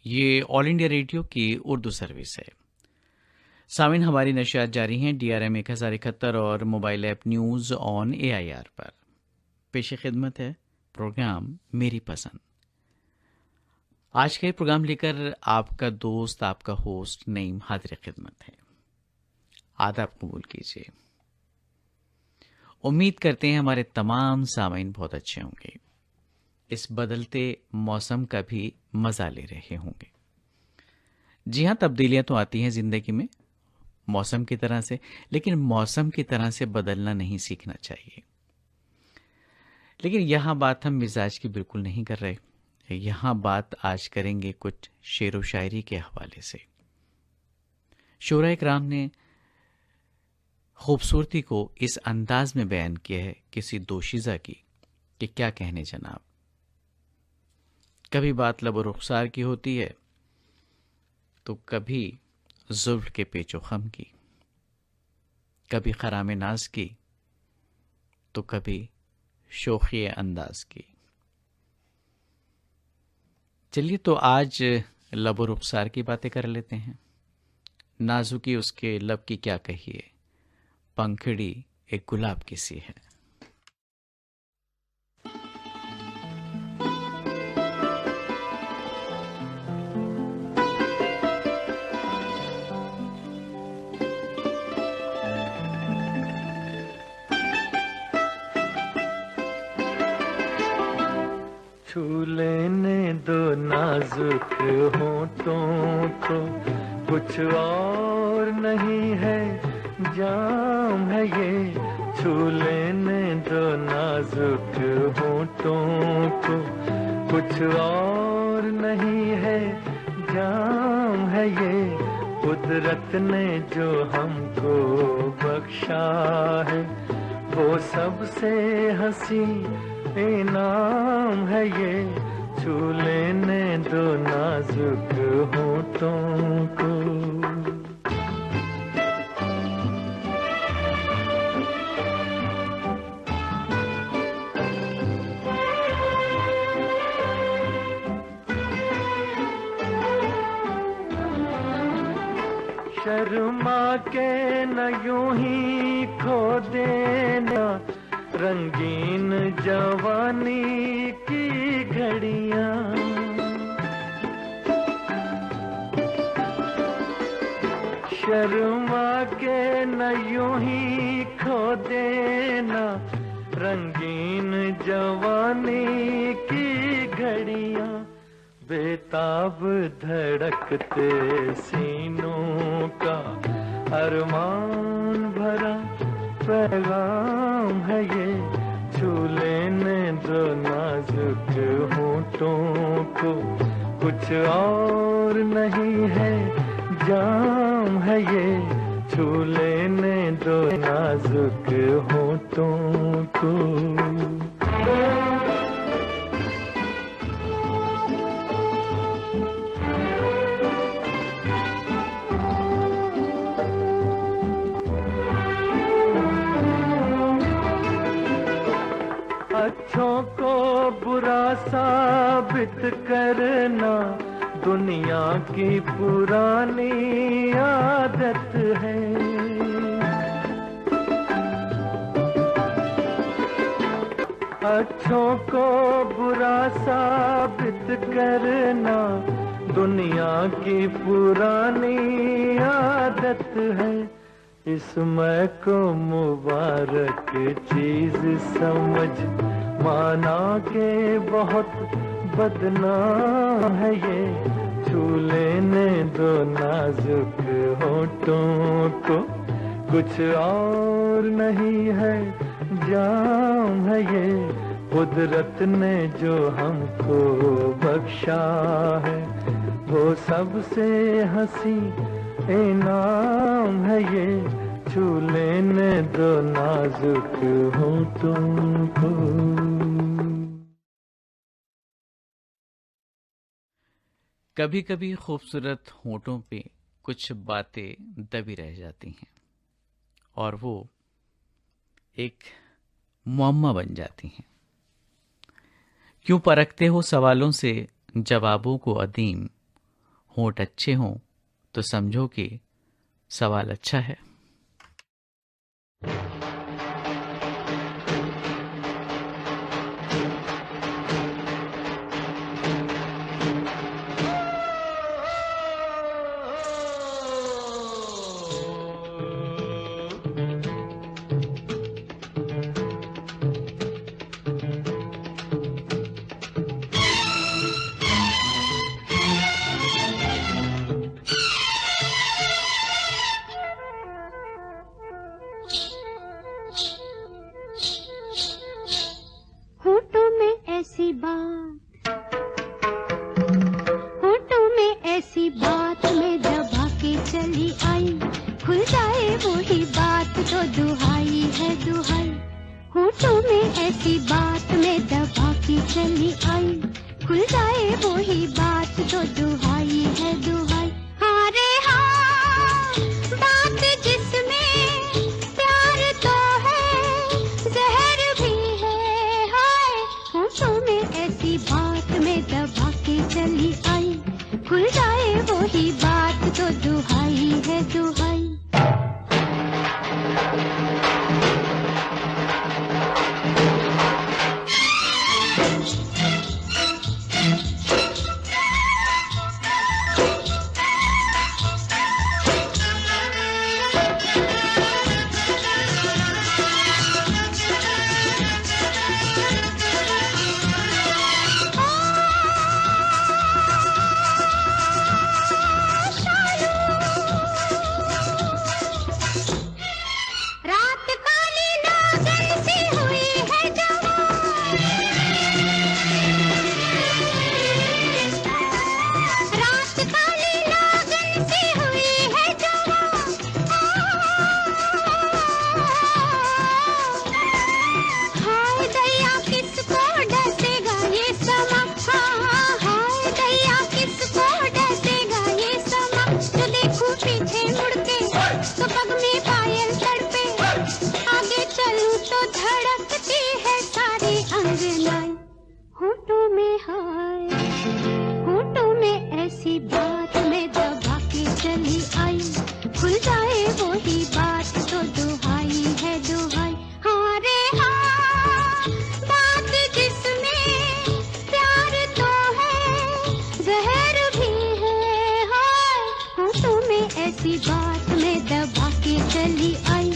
ये all India radio की Urdu service है। सामिन, हमारी नशियात जारी हैं DRM 1071 और mobile app news on AIR पर। पेश खिदमत है प्रोग्राम मेरी पसंद। आज का ये प्रोग्राम लेकर आपका दोस्त, आपका होस्ट नईम हाजिर खिदमत है। आदाब कबूल कीजिए। उम्मीद करते हैं हमारे तमाम सामीन बहुत अच्छे होंगे, इस बदलते मौसम का भी मज़ा ले रहे होंगे। जी हाँ, तब्दीलियां तो आती हैं ज़िंदगी में मौसम की तरह से, लेकिन मौसम की तरह से बदलना नहीं सीखना चाहिए। लेकिन यहाँ बात हम मिजाज की बिल्कुल नहीं कर रहे। यहाँ बात आज करेंगे कुछ शेर व शायरी के हवाले से। शोरा इकराम ने खूबसूरती को इस अंदाज में बयान किया है किसी दोशीज़ा की कि क्या कहने जनाब। कभी बात लब रुखसार की होती है तो कभी जुल्फ के पेचो खम की, कभी खराम नाज की तो कभी शोखी अंदाज की। चलिए तो आज लब रुखसार की बातें कर लेते हैं। नाजुकी उसके लब की क्या कहिए, पंखड़ी एक गुलाब की सी है। छू लेने दो नाजुक होठों को, कुछ और नहीं है जाम है ये। छू लेने दो नाजुक होठों को, कुछ और नहीं है जाम है ये। कुदरत ने जो हमको बख्शा है, वो सबसे हंसी इनाम है ये। छू लेने दो नाजुक होठों को। शर्मा के न यूं ही खो देना रंगीन जवानी की घड़ियां। शर्मा के न यूं ही खो देना रंगीन जवानी की घड़ियां। बेताब धड़कते सीनों का अरमान भरा पैगाम है ये। छू लेने दो नाजुक होठों को, कुछ और नहीं है जाम है ये। छू लेने दो नाजुक होठों को। अच्छों को बुरा साबित करना दुनिया की पुरानी आदत है। अच्छों को बुरा साबित करना दुनिया की पुरानी आदत है। इसमें को मुबारक चीज समझ माना के बहुत बदनाम है ये। छू लेने दो नाजुक होठों को, कुछ और नहीं है जाम है ये। कुदरत ने जो हमको बख्शा है, वो सबसे हंसी इनाम है ये। छू लेने दो नाजुक होठों को। कभी कभी खूबसूरत होठों पे कुछ बातें दबी रह जाती हैं और वो एक मुअम्मा बन जाती हैं। क्यों परखते हो सवालों से जवाबों को अदीम, होंठ अच्छे हों तो समझो कि सवाल अच्छा है। होठों में ऐसी बात, होठों में ऐसी बात में दबा के चली आई, खुल जाए वही बात तो दुहाई है दुहाई। होठों में ऐसी बात में दबा के चली आई, खुल जाए वही बात तो दुहाई है दुहाई। हाँ रे हाँ, बात जिसमें प्यार तो है, जहर भी है हाय। होठों में ऐसी बात में दबा के चली आई, खुल जाए वही बात तो दुहाई है दुहाई। रात काली नागिन सी हुई है जवान, रात काली नागिन सी हुई है जवान। हाय दैया किसको डसेगा ये समा, हाय दैया किसको डसेगा ये समा। जो देखूं पीछे मुड़ के तो पग में पायल तड़पे, आगे चलूं तो धड़कती है सारी अंगनाई। होठों में हाय, होठों में ऐसी बात में दबा के चली आई, खुल जाए वही बात तो दुहाई है दुहाई। हाँ रे हाँ, बात जिसमें प्यार तो है, जहर भी है हाय। होठों में ऐसी बात में दबा के चली आई,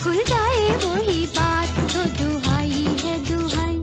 खुल जाए वही बात तो दुहाई है दुहाई।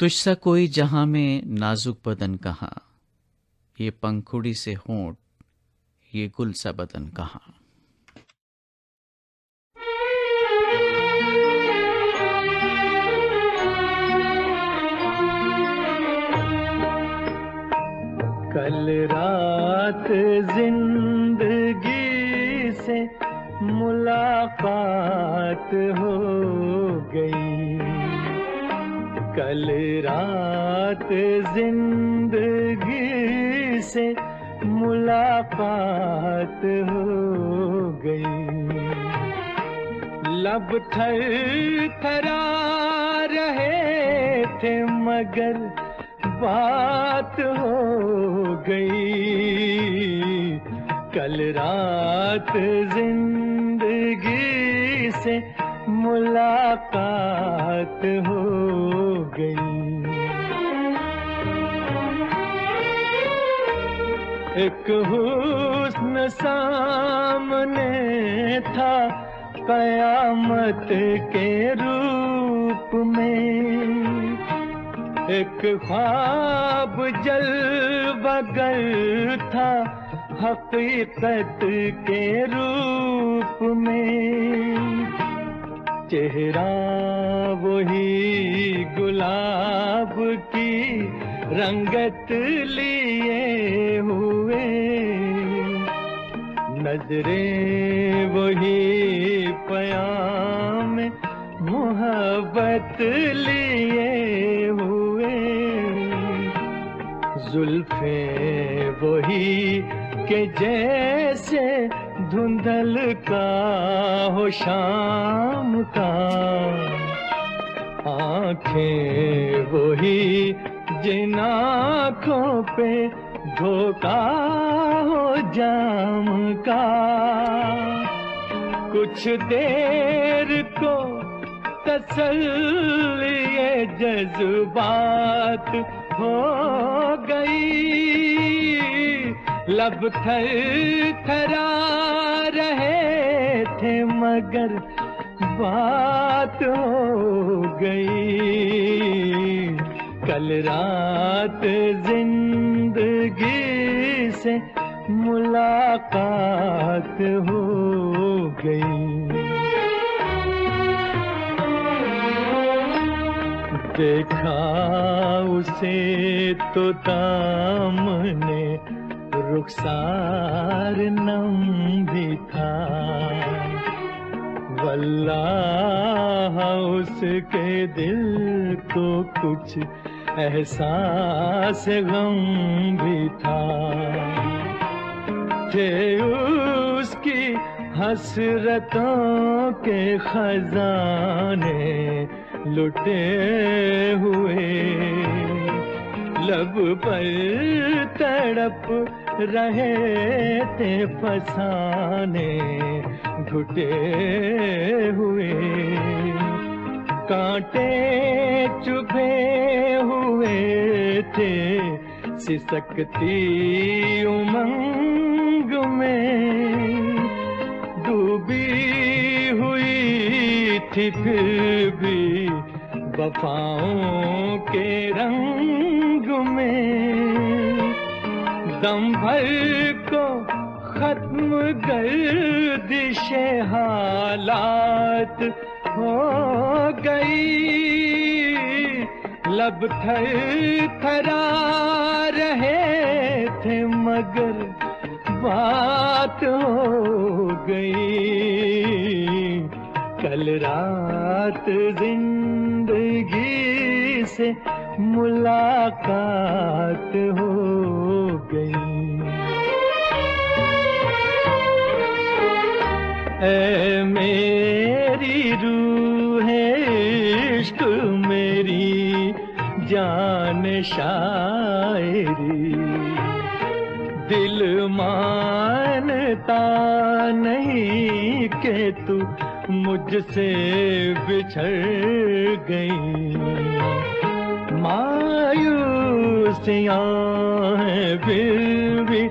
तुझसा कोई जहां में नाजुक बदन कहाँ, ये पंखुड़ी से होंठ, ये गुल सा बदन कहाँ। कल रात जिंदगी से मुलाकात हो गई, कल रात जिंदगी से मुलाकात हो गई। लब थरथरा रहे थे मगर बात हो गई, कल रात जिंदगी से मुलाकात हो गई। एक हुस्न सामने था कयामत के रूप में, एक ख्वाब जलवगर था हकीकत के रूप में। चेहरा वही गुलाब की रंगत लिए हुए, नजरें वही पयाम मोहब्बत लिए हुए, जुल्फें वही के जैसे धुंधल का हो शाम का, आंखें वही जिन आँखों पे धोखा हो जाम का। कुछ देर को तसल्ली ये जज्बात हो गई, लब थरथरा रहे थे मगर बात हो गई, कल रात जिंदगी से मुलाकात हो गई। देखा उसे तो दामने रुखसार नम भी था, वल्लाह उसके दिल को कुछ एहसास गम भी था। थे उसकी हसरतों के खजाने लुटे हुए, लब पर तड़प रहे थे फसाने घुटे हुए, कांटे चुभे हुए थे सिसकती उमंग में, डूबी हुई थी फिर भी वफाओं के रंग में, दम भर को खत्म गर्दिशे हालात हो गई, लब थरथरा रहे थे मगर बात हो गई, कल रात जिंदगी से मुलाकात हो गई। ऐ मेरी रूह इश्क मेरी जान शायरी, दिल मानता नहीं कि तू मुझसे बिछड़ गई, मायूसियाँ हैं फिर भी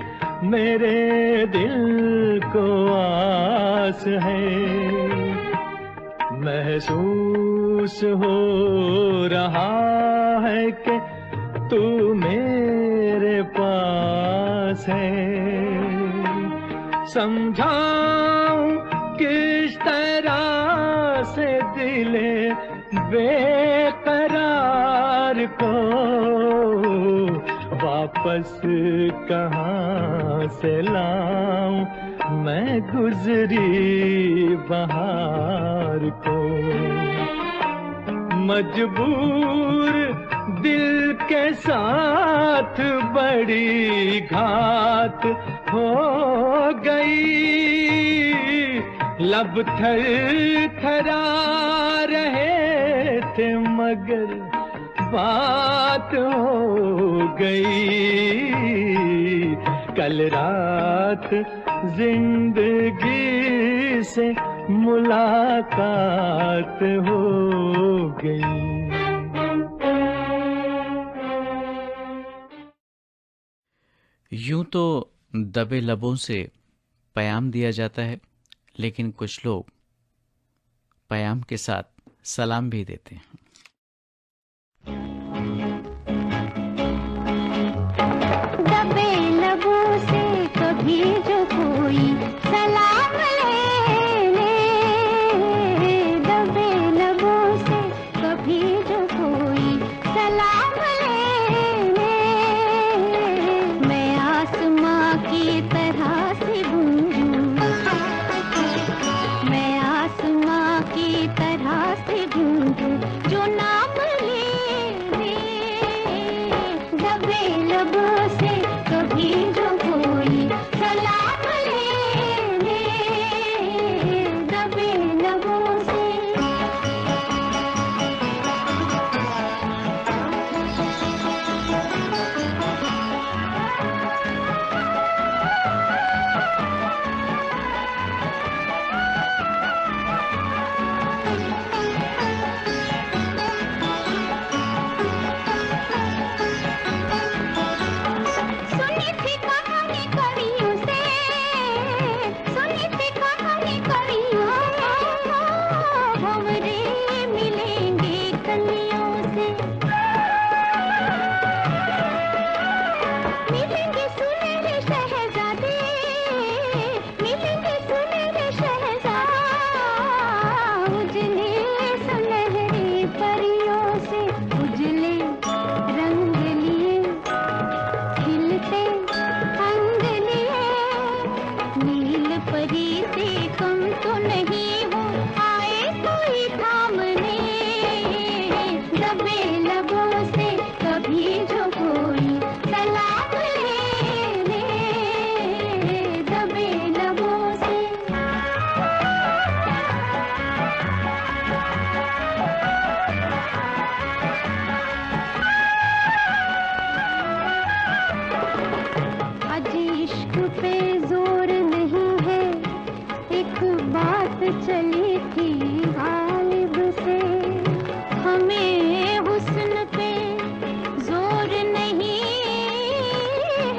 मेरे दिल को आस है, महसूस हो रहा है कि तू मेरे पास है। समझाऊं किस तरह से दिले बेकरार को, वापस कहाँ से लाऊं मैं गुजरी बहार को। मजबूर दिल के साथ बड़ी घात हो गई, लब थर थरा रहे थे मगर बात हो गई। कल रात जिंदगी से मुलाकात हो गई। यूं तो दबे लबों से पयाम दिया जाता है, लेकिन कुछ लोग पयाम के साथ सलाम भी देते हैं। दबे लबों से कभी जो कोई सलाम ले ले, दबे लबों से कभी जो कोई सलाम ले ले, मैं आसमां की तरह से गूंजूं, मैं आसमां की तरह से गूंजूं जो नाम ले ले। दबे लबों से कभी जो कोई सलाम ले ले, दबे लबों से। सुनी थी कहानी कवियों से, सुनी थी कहानी कवियों, भंवरे मिलेंगे कलियों से, मिलेंगे सुनहरे शहजादे, मिलेंगे सुनहरे शहजाद, उजले सुनहरे परियों से, उजले रंग लिए खिलते अंग लिए, नील परी से कम तो नहीं हूँ, आए कोई थामने। दबे लबों से कभी जो कोई सलाम ले ले, दबे लबों से। आज इश्क पे जोर नहीं है, एक बात चली थी गालिब से, हमें हुस्न पे जोर नहीं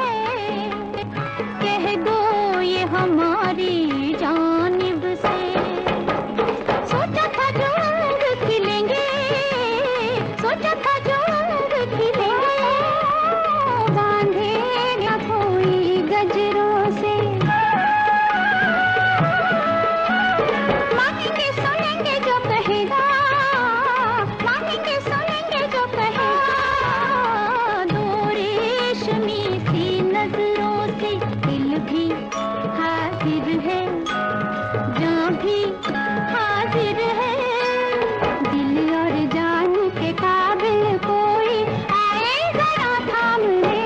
है, कह दो ये हमारी जानिब से। सोचा था जो अंग खिलेंगे, सोचा था जो अंग खिलेंगे, बांधे न कोई गजरों से। मांगेंगे सुनेंगे जो कहेगा, मांगेंगे सुनेंगे जो कहेगा, दो रेशमी सी नजरों से। दिल भी हाजिर है, जान भी हाजिर है, दिल और जान के काबिल कोई आए जरा थाम ले।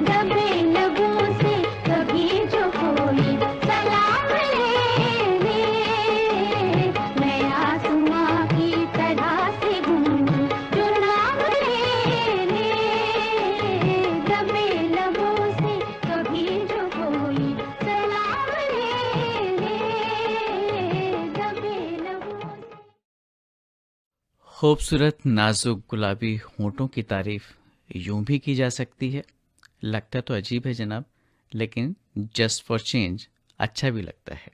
दबे लबों से कभी जो कोई सलाम ले ले, मैं आसमां की तरह से गूंजूं जो नाम ले ले। दबे लबों से कभी जो कोई सलाम ले ले, दबे लबों से। खूबसूरत नाजुक गुलाबी होंठों की तारीफ यूं भी की जा सकती है। लगता तो अजीब है जनाब, लेकिन जस्ट फॉर चेंज अच्छा भी लगता है।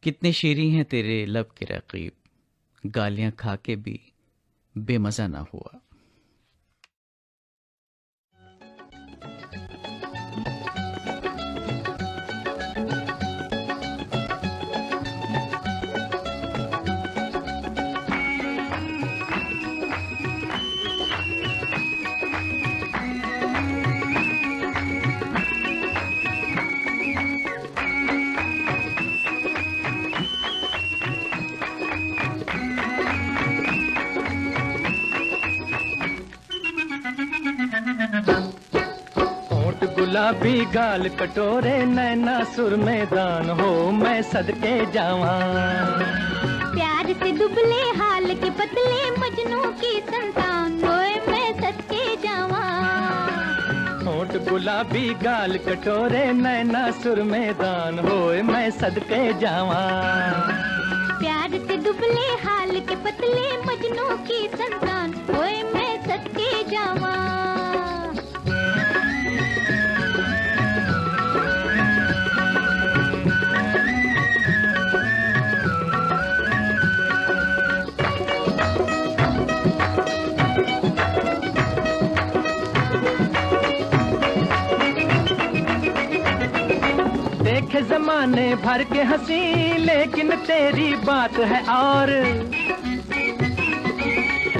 कितने शीरीं हैं तेरे लब के रकीब, गालियां खा के भी बेमज़ा ना हुआ। होंठ गुलाबी गाल कटोरे नैना सुर मैदान हो मैं सदके जावां। प्यार से दुबले हाल के पतले मजनू की संतान होए मैं सदके जावा। होंठ गुलाबी गाल कटोरे नैना सुर मैदान होए मैं सदके जावां। प्यार से दुबले हाल के पतले मजनू की संतान होए मैं सदके जावा। देखे जमाने भर के हंसी लेकिन तेरी बात है और।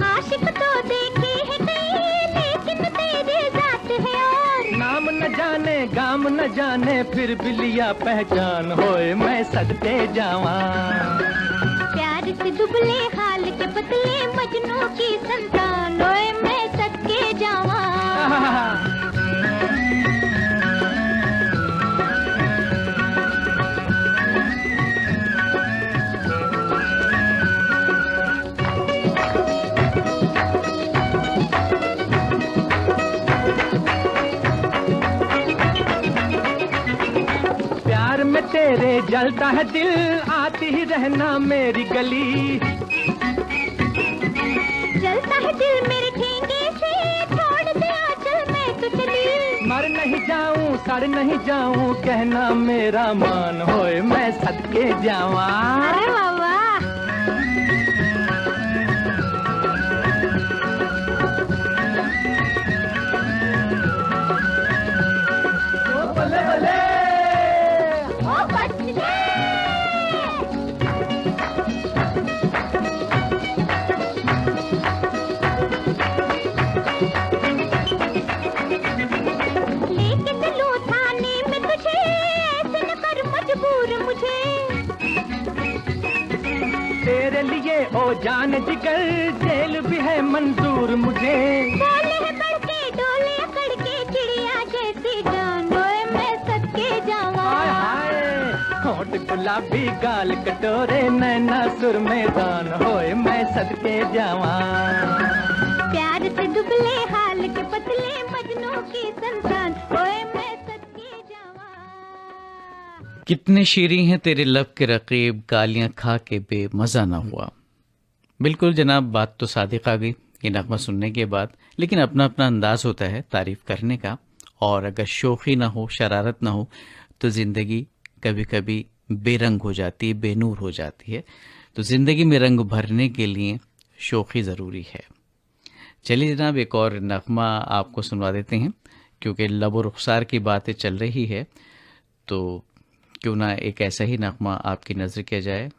आशिक तो देखे है कई लेकिन तेरी जात है और। नाम न जाने गाम न जाने फिर भी लिया पहचान होए मैं सदके जावां। प्यार से दुबले हाल के पतले मजनू की संतान होए मैं सदके जावा। प्यार में तेरे जलता है दिल आती ही रहना मेरी गली। जलता है दिल मेरे ठेंगे से छोड़ दे आंचल मैं तो चली। मर नहीं जाऊं सड़ नहीं जाऊं कहना मेरा मान होए मैं सदके जावां। अरे बाबा बले बले ओ बच गए। लेके चलूं थाने में तुझे ऐसे न कर मजबूर मुझे। तेरे लिए ओ जान जिगर जेल भी है मंजूर मुझे। बोले है बढ़ के डोले अकड़ के चिड़िया जैसी जान होए मैं सदके जावा। हाय हाय होंठ गुलाबी गाल कटोरे नैना सुर मैदान होए मैं सदके जावां। प्यार से दुबले हाल के पतले मजनू की संतान होए मैं सदके जावा। कितने शीरी हैं तेरे लब के रकीब, गालियां खा के बेमज़ा ना हुआ। बिल्कुल जनाब, बात तो सादिक आ गई ये नगमा सुनने के बाद, लेकिन अपना अपना अंदाज होता है तारीफ करने का। और अगर शोखी ना हो, शरारत ना हो, तो ज़िंदगी कभी कभी बेरंग हो जाती है, बेनूर हो जाती है। तो ज़िंदगी में रंग भरने के लिए शोखी ज़रूरी है। चलिए जनाब, एक और नगमा आपको सुनवा देते हैं, क्योंकि लब व रुखसार की बातें चल रही है, तो क्यों ना एक ऐसा ही नगमा आपकी नज़र किया जाए।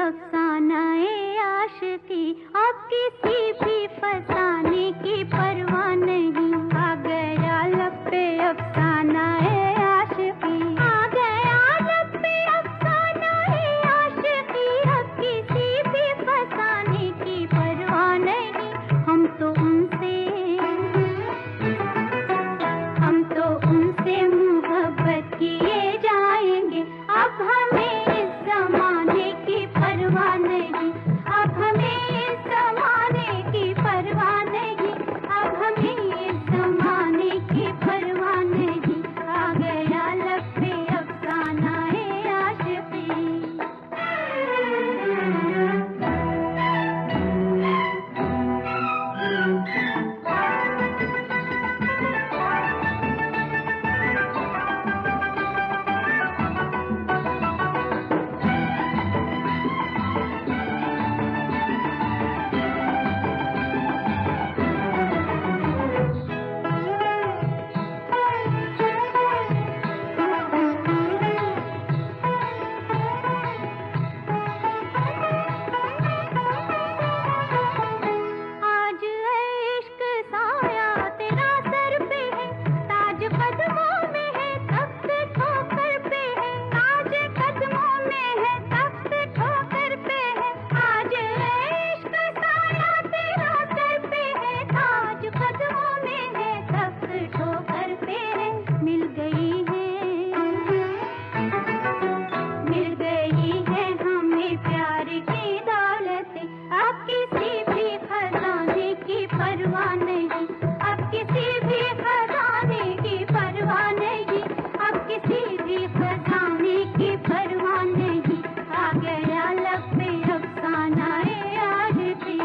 अफसाना ए आशिकी, अब किसी भी फसाने की परवाह नहीं। आ गया लब पे अफसाना ए आशिकी, आ गया लब पे अफसाना ए आशिकी, अब किसी भी फसाने की परवाह नहीं। हम तो उनसे मोहब्बत किए जाएंगे, अब हमें इस जमाने की परवाह नहीं। अब हमें इस जमाने की परवाह नहीं, अब हमें इस जमाने की परवाह नहीं। आ गया लब पे अफसाना ए आशिकी। आज इश्क साया तेरा सर पे है, ताज कदमों में है, तख्त ठोकर पे है, ताज कदमों में है, तख्त ठोकर पे है। आज इश्क साया तेरा सर पे है, ताज कदमों में है, तख्त ठोकर पे है। मिल गई है हमें प्यार की दौलत, अब किसी भी खजाने की परवाह नहीं। अब किसी भी खजाने की परवाह नहीं, अब किसी भी खजाने की परवाह नहीं। आ गया लब पे अफसाना ए आशिकी।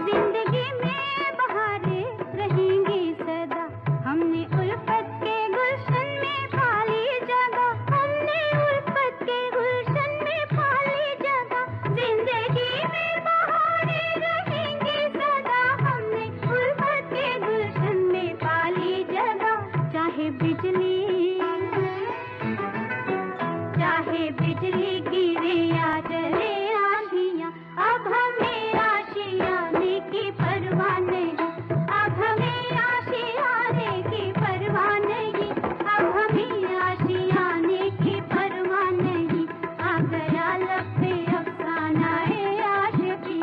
जिंदगी में बहारें रहेंगी सदा, हमने उल्फत के गुलशन में पाली जगह, हमने उल्फत के गुलशन में पाली जगह। जिंदगी में बहारें रहेंगी सदा, हमने उल्फत के गुलशन में पाली जगह। चाहे बिजली गिरे या चले आंधियां, अब हमें आशियाने की परवाह नहीं। अब हमें आशियाने की परवाह नहीं, अब हमें आशियाने की परवाह नहीं। आ गया लब पे अफसाना ए आशिकी।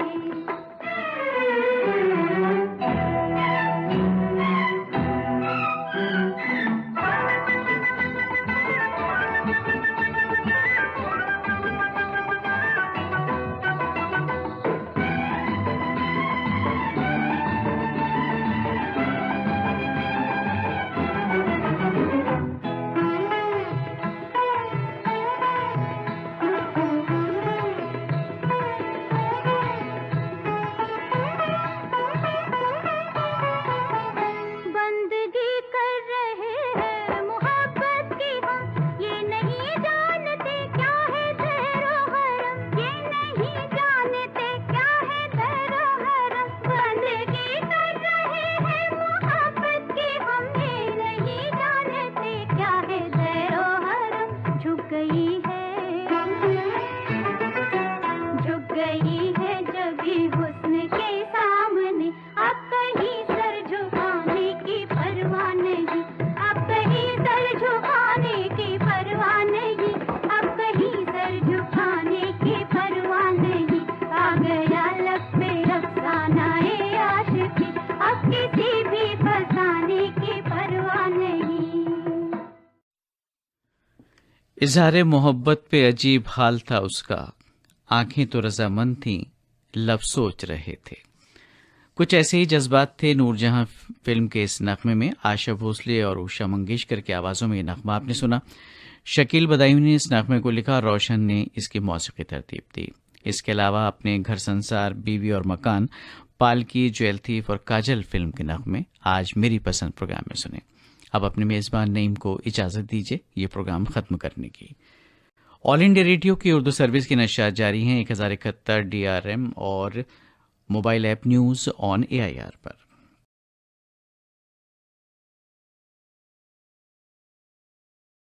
बंदगी कर रहे हैं मोहब्बत की हम, ये नहीं जानते क्या है ज़हरो हरम, ये नहीं जानते क्या है ज़हरो हरम। बंदगी कर रहे हैं मोहब्बत की हम, ये नहीं जानते क्या है ज़हरो हरम। झुक गई है जब भी हुस्न के सामने, अब कहीं सर झुकाने की परवाह नहीं। अब कहीं सर झुकाने की परवाह नहीं, अब कहीं सर झुकाने की परवाह नहीं। आ गया लब पे अफसाना ए आशिकी, अब किसी भी फसाने की परवाह नहीं। इजहार मोहब्बत पे अजीब हाल था उसका, आंखें तो रजामंद थीं, लब सोच रहे थे। कुछ ऐसे ही जज्बात थे नूरजहां फिल्म के इस नगमे में। आशा भोसले और उषा मंगेशकर की आवाज़ों में ये नगमा आपने सुना। शकील बदायूं ने इस नगमे को लिखा, रोशन ने इसकी मौसीकी तरतीब दी। इसके अलावा अपने घर संसार, बीवी और मकान, पालकी, ज्वेल थीफ और काजल फिल्म के नगमे आज मेरी पसंद प्रोग्राम में सुने। अब अपने मेज़बान नईम को इजाज़त दीजिए ये प्रोग्राम ख़त्म करने की। ऑल इंडिया रेडियो की उर्दू सर्विस की नशियात जारी हैं 1071 DRM और mobile app news on AIR पर।